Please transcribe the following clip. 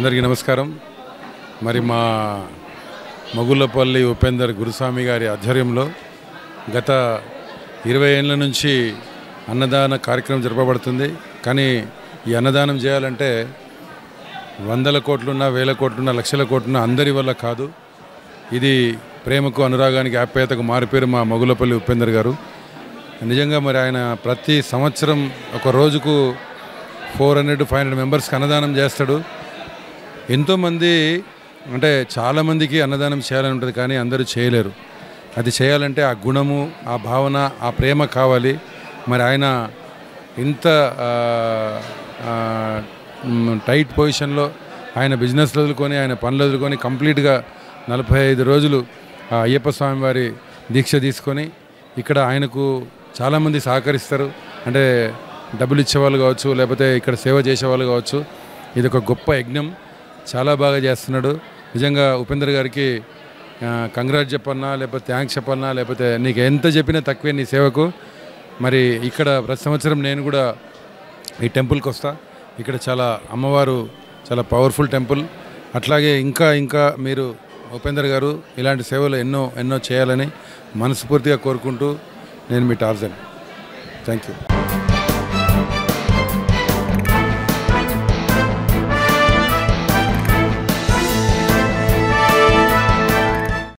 అందరికీ నమస్కారం. మరి మా మగుళ్ళపల్లి ఉపేందర్ గురుస్వామి గారి ఆధ్వర్యంలో గత 20 ఏళ్ల నుంచి అన్నదాన కార్యక్రమం జరపబడుతుంది. కానీ ఈ అన్నదానం చేయాలంటే వందల కోట్లున్నా, వేల కోట్లున్నా, లక్షల కోట్లున్నా అందరి వల్ల కాదు. ఇది ప్రేమకు, అనురాగానికి, ఆప్యాయతకు మారిపేరు మా మగుళ్ళపల్లి ఉపేందర్ గారు. నిజంగా మరి ఆయన ప్రతి సంవత్సరం ఒక రోజుకు 400-500 మెంబర్స్కి అన్నదానం చేస్తాడు. ఎంతోమంది అంటే చాలామందికి అన్నదానం చేయాలని ఉంటుంది, కానీ అందరూ చేయలేరు. అది చేయాలంటే ఆ గుణము, ఆ భావన, ఆ ప్రేమ కావాలి. మరి ఆయన ఇంత టైట్ పొజిషన్లో ఆయన బిజినెస్ వదులుకొని, ఆయన పనులు వదులుకొని కంప్లీట్గా 45 రోజులు అయ్యప్ప స్వామి వారి దీక్ష తీసుకొని ఇక్కడ ఆయనకు చాలామంది సహకరిస్తారు. అంటే డబ్బులు ఇచ్చేవాళ్ళు కావచ్చు, లేకపోతే ఇక్కడ సేవ చేసేవాళ్ళు కావచ్చు. ఇది ఒక గొప్ప యజ్ఞం, చాలా బాగా చేస్తున్నాడు. నిజంగా ఉపేందర్ గారికి కంగ్రాట్స్ చెప్పన్నా, లేకపోతే థ్యాంక్స్ చెప్పన్నా, లేకపోతే నీకు ఎంత చెప్పినా తక్కువే నీ సేవకు. మరి ఇక్కడ ప్రతి సంవత్సరం నేను కూడా ఈ టెంపుల్కి వస్తా. ఇక్కడ చాలా అమ్మవారు చాలా పవర్ఫుల్ టెంపుల్. అట్లాగే ఇంకా మీరు ఉపేందర్ గారు ఇలాంటి సేవలు ఎన్నో చేయాలని మనస్ఫూర్తిగా కోరుకుంటూ నేను మీ టార్జన్. Thank you.